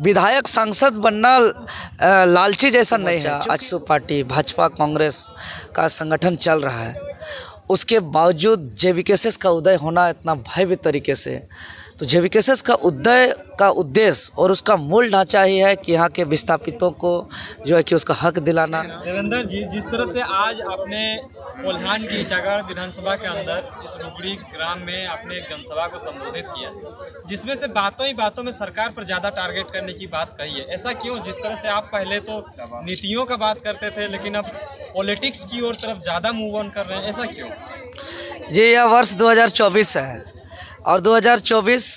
विधायक सांसद बनना लालची जैसा नहीं है। आजसू पार्टी भाजपा कांग्रेस का संगठन चल रहा है, उसके बावजूद जेवीकेएस का उदय होना इतना भव्य तरीके से, तो जेवीकेएस का उदय का उद्देश्य और उसका मूल ढांचा ही है कि यहाँ के विस्थापितों को जो है कि उसका हक दिलाना। देवेंद्र जी, जिस तरह से आज आपने कोल्हान की इचागढ़ विधानसभा के अंदर इस रुगड़ी ग्राम में आपने एक जनसभा को संबोधित किया, जिसमें से बातों ही बातों में सरकार पर ज़्यादा टारगेट करने की बात कही है, ऐसा क्यों? जिस तरह से आप पहले तो नीतियों का बात करते थे, लेकिन अब पॉलिटिक्स की ओर तरफ ज़्यादा मूव ऑन कर रहे हैं, ऐसा क्यों? जी, यह वर्ष 2024 है और 2024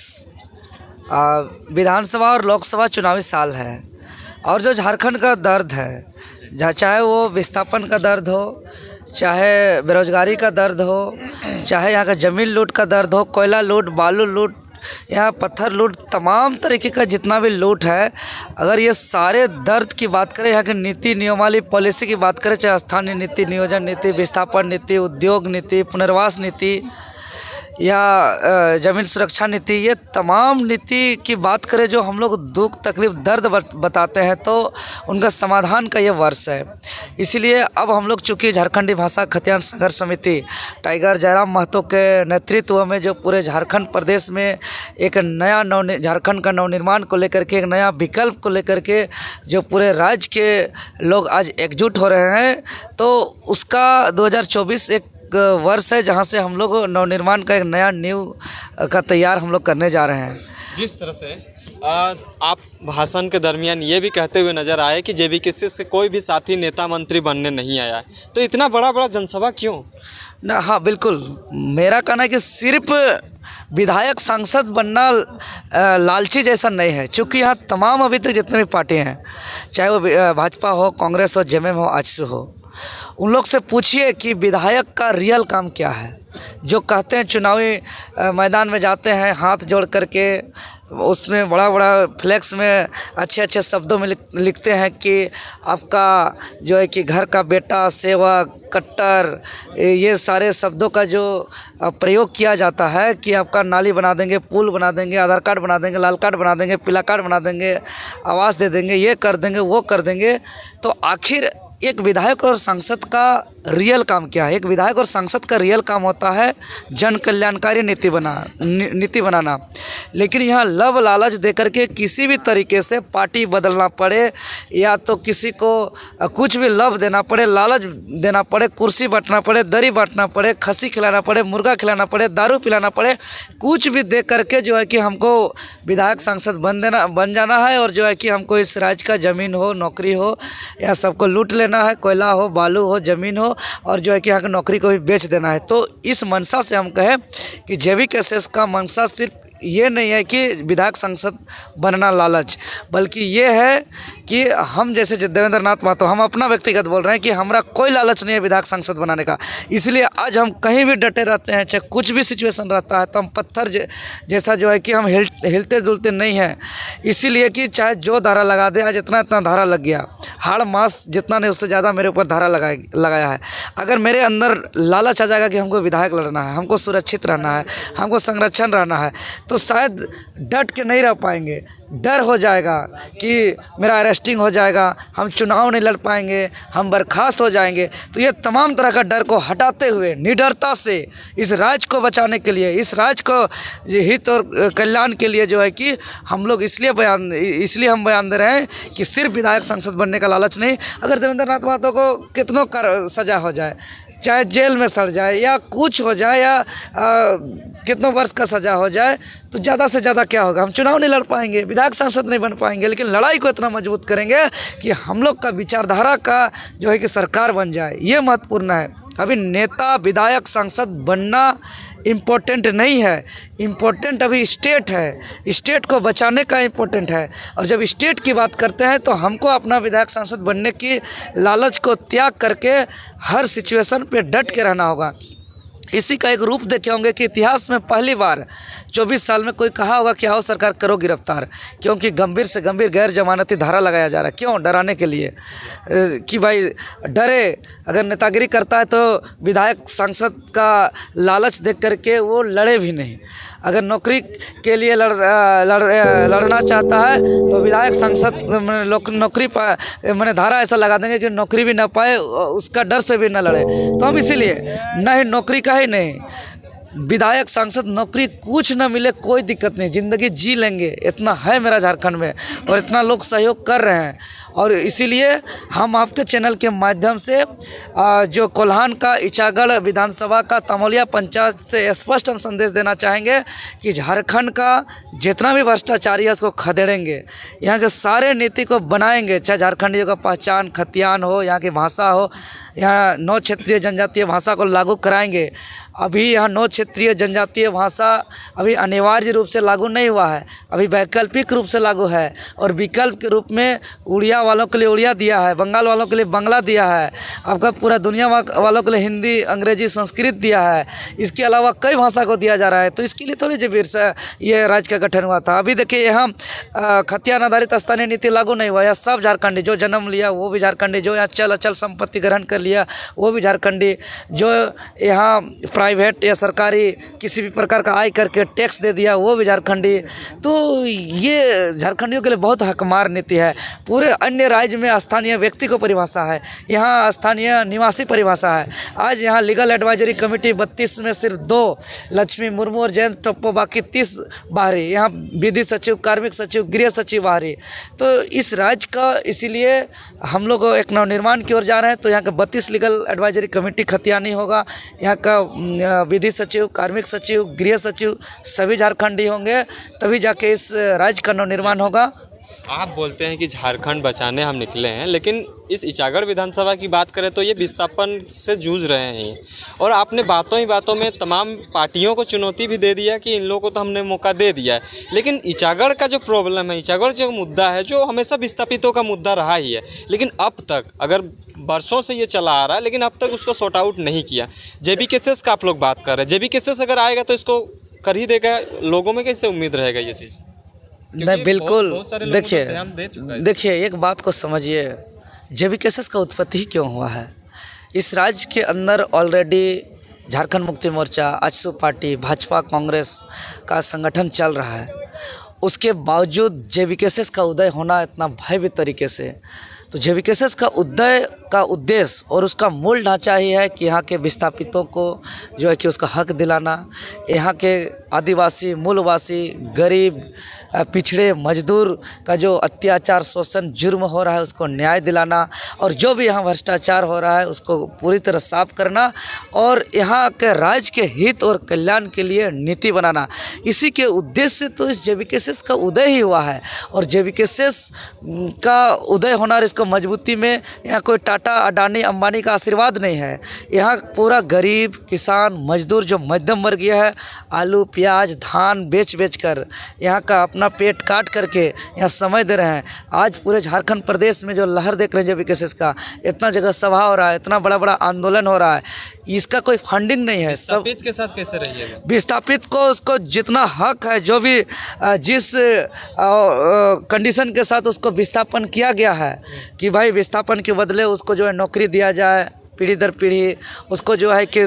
विधानसभा और लोकसभा चुनावी साल है, और जो झारखंड का दर्द है, चाहे वो विस्थापन का दर्द हो, चाहे बेरोजगारी का दर्द हो, चाहे यहाँ का ज़मीन लूट का दर्द हो, कोयला लूट, बालू लूट, यहाँ पत्थर लूट, तमाम तरीके का जितना भी लूट है, अगर ये सारे दर्द की बात करें, यहाँ की नीति नियमावली पॉलिसी की बात करें, चाहे स्थानीय नीति, नियोजन नीति, विस्थापन नीति, उद्योग नीति, पुनर्वास नीति या ज़मीन सुरक्षा नीति, ये तमाम नीति की बात करें जो हम लोग दुख तकलीफ दर्द बताते हैं, तो उनका समाधान का ये वर्ष है। इसीलिए अब हम लोग चूँकि झारखंडी भाषा खतियान संघर्ष समिति टाइगर जयराम महतो के नेतृत्व में जो पूरे झारखंड प्रदेश में एक नया झारखंड का नवनिर्माण को लेकर के, एक नया विकल्प को लेकर के जो पूरे राज्य के लोग आज एकजुट हो रहे हैं, तो उसका 2024 एक वर्ष है जहां से हम लोग नवनिर्माण का एक नया नींव का तैयार हम लोग करने जा रहे हैं। जिस तरह से आप भाषण के दरमियान ये भी कहते हुए नजर आए कि जेवीकेएस के कोई भी साथी नेता मंत्री बनने नहीं आया है, तो इतना बड़ा जनसभा क्यों? ना, हाँ बिल्कुल, मेरा कहना है कि सिर्फ विधायक सांसद बनना लालची जैसा नहीं है, क्योंकि यहाँ तमाम अभी तक जितने भी पार्टी हैं, चाहे वो भाजपा हो, कांग्रेस हो, जेएमएम हो, आजसू हो, उन लोग से पूछिए कि विधायक का रियल काम क्या है। जो कहते हैं चुनावी मैदान में जाते हैं हाथ जोड़ करके, उसमें बड़ा फ्लेक्स में अच्छे शब्दों में लिखते हैं कि आपका जो है कि घर का बेटा, सेवक, कट्टर, ये सारे शब्दों का जो प्रयोग किया जाता है कि आपका नाली बना देंगे, पुल बना देंगे, आधार कार्ड बना देंगे, लाल कार्ड बना देंगे, पीला कार्ड बना देंगे, आवास दे देंगे, ये कर देंगे, वो कर देंगे, तो आखिर एक विधायक और सांसद का रियल काम क्या है? एक विधायक और सांसद का रियल काम होता है जन कल्याणकारी नीति बनाना। लेकिन यहाँ लव लालच देकर के किसी भी तरीके से पार्टी बदलना पड़े, या तो किसी को कुछ भी लव देना पड़े, लालच देना पड़े, कुर्सी बांटना पड़े, दरी बांटना पड़े, खस्सी खिलाना पड़े, मुर्गा खिलाना पड़े, दारू पिलाना पड़े, कुछ भी दे करके जो है कि हमको विधायक सांसद बन जाना है, और जो है कि हमको इस राज्य का ज़मीन हो, नौकरी हो, या सबको लूट लेना है, कोयला हो, बालू हो, ज़मीन हो, और जो है कि यहाँ की नौकरी को भी बेच देना है। तो इस मंशा से हम कहें कि जेवीकेएस का मंशा सिर्फ ये नहीं है कि विधायक सांसद बनना लालच, बल्कि ये है कि हम जैसे देवेंद्र नाथ महतो, हम अपना व्यक्तिगत बोल रहे हैं कि हमारा कोई लालच नहीं है विधायक सांसद बनाने का। इसलिए आज हम कहीं भी डटे रहते हैं, चाहे कुछ भी सिचुएशन रहता है, तो हम पत्थर जैसा जो है कि हम हिलते डुलते नहीं हैं। इसीलिए कि चाहे जो धारा लगा दे, आज इतना धारा लग गया, हाड़ मास जितना नहीं उससे ज़्यादा मेरे ऊपर धारा लगाया है। अगर मेरे अंदर लालच आ जाएगा कि हमको विधायक लड़ना है, हमको सुरक्षित रहना है, हमको संरक्षण रहना है, तो शायद डट के नहीं रह पाएंगे। डर हो जाएगा कि मेरा अरेस्टिंग हो जाएगा, हम चुनाव नहीं लड़ पाएंगे, हम बर्खास्त हो जाएंगे। तो ये तमाम तरह का डर को हटाते हुए निडरता से इस राज्य को बचाने के लिए, इस राज्य को हित और कल्याण के लिए जो है कि हम लोग इसलिए हम बयान दे रहे हैं कि सिर्फ विधायक सांसद बनने का लालच नहीं। अगर देवेंद्र नाथ महतो को कितनों सजा हो जाए, चाहे जेल में सड़ जाए या कुछ हो जाए, या कितनों वर्ष का सज़ा हो जाए, तो ज़्यादा से ज़्यादा क्या होगा? हम चुनाव नहीं लड़ पाएंगे, विधायक सांसद नहीं बन पाएंगे, लेकिन लड़ाई को इतना मजबूत करेंगे कि हम लोग का विचारधारा का जो है कि सरकार बन जाए। ये महत्वपूर्ण है। अभी नेता, विधायक, सांसद बनना इम्पोर्टेंट नहीं है, इम्पोर्टेंट अभी स्टेट है, स्टेट को बचाने का इम्पोर्टेंट है। और जब स्टेट की बात करते हैं तो हमको अपना विधायक सांसद बनने की लालच को त्याग करके हर सिचुएशन पे डट के रहना होगा। इसी का एक रूप देखे होंगे कि इतिहास में पहली बार 24 साल में कोई कहा होगा कि आओ सरकार करो गिरफ्तार, क्योंकि गंभीर से गंभीर गैर जमानती धारा लगाया जा रहा है। क्यों? डराने के लिए कि भाई डरे, अगर नेतागिरी करता है तो विधायक सांसद का लालच देख करके वो लड़े भी नहीं। अगर नौकरी के लिए लड़ना चाहता है तो विधायक सांसद नौकरी मैंने धारा ऐसा लगा देंगे कि नौकरी भी ना पाए, उसका डर से भी ना लड़े। तो हम इसीलिए नहीं, नौकरी का ही नहीं, विधायक सांसद नौकरी कुछ ना मिले कोई दिक्कत नहीं, ज़िंदगी जी लेंगे, इतना है मेरा झारखंड में और इतना लोग सहयोग कर रहे हैं। और इसीलिए हम आपके चैनल के माध्यम से जो कोल्हान का इचागढ़ विधानसभा का तमोलिया पंचायत से स्पष्ट हम संदेश देना चाहेंगे कि झारखंड का जितना भी भ्रष्टाचारी है उसको खदेड़ेंगे, यहाँ के सारे नीति को बनाएंगे, चाहे झारखंडियों का पहचान खतियान हो, यहाँ की भाषा हो, यहाँ 9 क्षेत्रीय जनजातीय भाषा को लागू कराएंगे। अभी यहाँ 9 क्षेत्रीय जनजातीय भाषा अभी अनिवार्य रूप से लागू नहीं हुआ है, अभी वैकल्पिक रूप से लागू है। और विकल्प के रूप में उड़िया वालों के लिए उड़िया दिया है, बंगाल वालों के लिए बांग्ला दिया है, आपका पूरा दुनिया वालों के लिए हिंदी, अंग्रेजी, संस्कृत दिया है। इसके अलावा कई भाषा को दिया जा रहा है। तो इसके लिए थोड़ी जबीर से ये राज्य का गठन हुआ था। अभी देखिए यहाँ खतियान आधारित स्थानीय नीति लागू नहीं हुआ। यह सब झारखंडी, जो जन्म लिया वो भी झारखंडी, जो यहाँ चल अचल संपत्ति ग्रहण कर लिया वो भी झारखंडी, जो यहाँ प्राइवेट या सरकारी किसी भी प्रकार का आय करके टैक्स दे दिया वो भी झारखंडी। तो ये झारखंडियों के लिए बहुत हकमार नीति है। पूरे अन्य राज्य में स्थानीय व्यक्ति को परिभाषा है, यहाँ स्थानीय निवासी परिभाषा है। आज यहाँ लीगल एडवाइजरी कमेटी 32 में सिर्फ 2 लक्ष्मी मुर्मू और जयंत टप्पो, बाकी 30 बाहरी, यहाँ विधि सचिव, कार्मिक सचिव, गृह सचिव बाहरी। तो इस राज्य का इसीलिए हम लोग एक नवनिर्माण की ओर जा रहे हैं। तो यहाँ का 32 लीगल एडवाइजरी कमेटी खतियानी होगा, यहाँ का विधि सचिव, कार्मिक सचिव, गृह सचिव सभी झारखंडी होंगे, तभी जाके इस राज्य का नवनिर्माण होगा। आप बोलते हैं कि झारखंड बचाने हम निकले हैं, लेकिन इस इचागढ़ विधानसभा की बात करें तो ये विस्थापन से जूझ रहे हैं। और आपने बातों ही बातों में तमाम पार्टियों को चुनौती भी दे दिया कि इन लोगों को तो हमने मौका दे दिया है। लेकिन इचागढ़ का जो प्रॉब्लम है, इचागढ़ जो मुद्दा है, जो हमेशा विस्थापितों का मुद्दा रहा ही है, लेकिन अब तक, अगर वर्षों से ये चला आ रहा है, लेकिन अब तक उसको सॉर्ट आउट नहीं किया। जेबी केसेस का आप लोग बात कर रहे हैं, जेबी केसेस अगर आएगा तो इसको कर ही देगा। लोगों में कैसे उम्मीद रहेगा ये चीज़? नहीं, बिल्कुल। देखिए एक बात को समझिए, जेबी केसेस का उत्पत्ति ही क्यों हुआ है? इस राज्य के अंदर ऑलरेडी झारखंड मुक्ति मोर्चा, आजसू पार्टी, भाजपा, कांग्रेस का संगठन चल रहा है। उसके बावजूद जेबी केसेस का उदय होना इतना भव्य तरीके से, तो जेबी केसेस का उदय का उद्देश्य और उसका मूल ढांचा ही है कि यहाँ के विस्थापितों को जो है कि उसका हक दिलाना, यहाँ के आदिवासी, मूलवासी, गरीब, पिछड़े, मजदूर का जो अत्याचार, शोषण, जुर्म हो रहा है उसको न्याय दिलाना, और जो भी यहाँ भ्रष्टाचार हो रहा है उसको पूरी तरह साफ करना, और यहाँ के राज्य के हित और कल्याण के लिए नीति बनाना। इसी के उद्देश्य से तो इस जेबी केसेस का उदय ही हुआ है। और जेबी केसेस का उदय होना, इसको मजबूती में यहाँ कोई टाटा, अडानी, अंबानी का आशीर्वाद नहीं है। यहाँ पूरा गरीब, किसान, मजदूर जो मध्यम वर्गीय है, आलू, प्याज, धान बेच कर यहाँ का अपना पेट काट करके यहाँ समय दे रहे हैं। आज पूरे झारखंड प्रदेश में जो लहर देख रहे हैं जेबी केसेस का, इतना जगह सभा हो रहा है, इतना बड़ा बड़ा आंदोलन हो रहा है, इसका कोई फंडिंग नहीं है। सब विस्थापित के साथ कैसे रहिएगा? विस्थापित को उसको जितना हक है, जो भी जिस कंडीशन के साथ उसको विस्थापन किया गया है कि भाई विस्थापन के बदले उसको जो है नौकरी दिया जाए, पीढ़ी दर पीढ़ी उसको जो है कि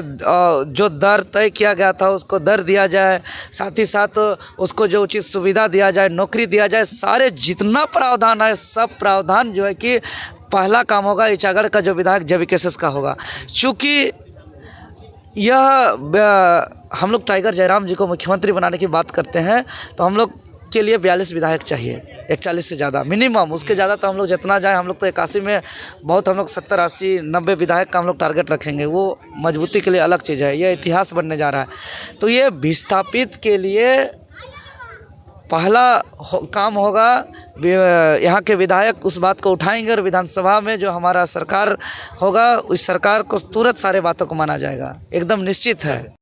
जो दर तय किया गया था उसको दर दिया जाए, साथ ही साथ उसको जो उचित सुविधा दिया जाए, नौकरी दिया जाए, सारे जितना प्रावधान है सब प्रावधान जो है कि पहला काम होगा इचागढ़ का जो विधायक जेबी केसेस का होगा। चूँकि यह हम लोग टाइगर जयराम जी को मुख्यमंत्री बनाने की बात करते हैं, तो हम लोग के लिए 42 विधायक चाहिए, 41 से ज़्यादा मिनिमम। उसके ज़्यादा तो हम लोग जितना जाए, हम लोग तो 81 में बहुत, हम लोग 70, 80, 90 विधायक का हम लोग टारगेट रखेंगे। वो मजबूती के लिए अलग चीज़ है, ये इतिहास बनने जा रहा है। तो ये विस्थापित के लिए पहला काम होगा, यहाँ के विधायक उस बात को उठाएंगे और विधानसभा में जो हमारा सरकार होगा उस सरकार को तुरंत सारे बातों को माना जाएगा, एकदम निश्चित है।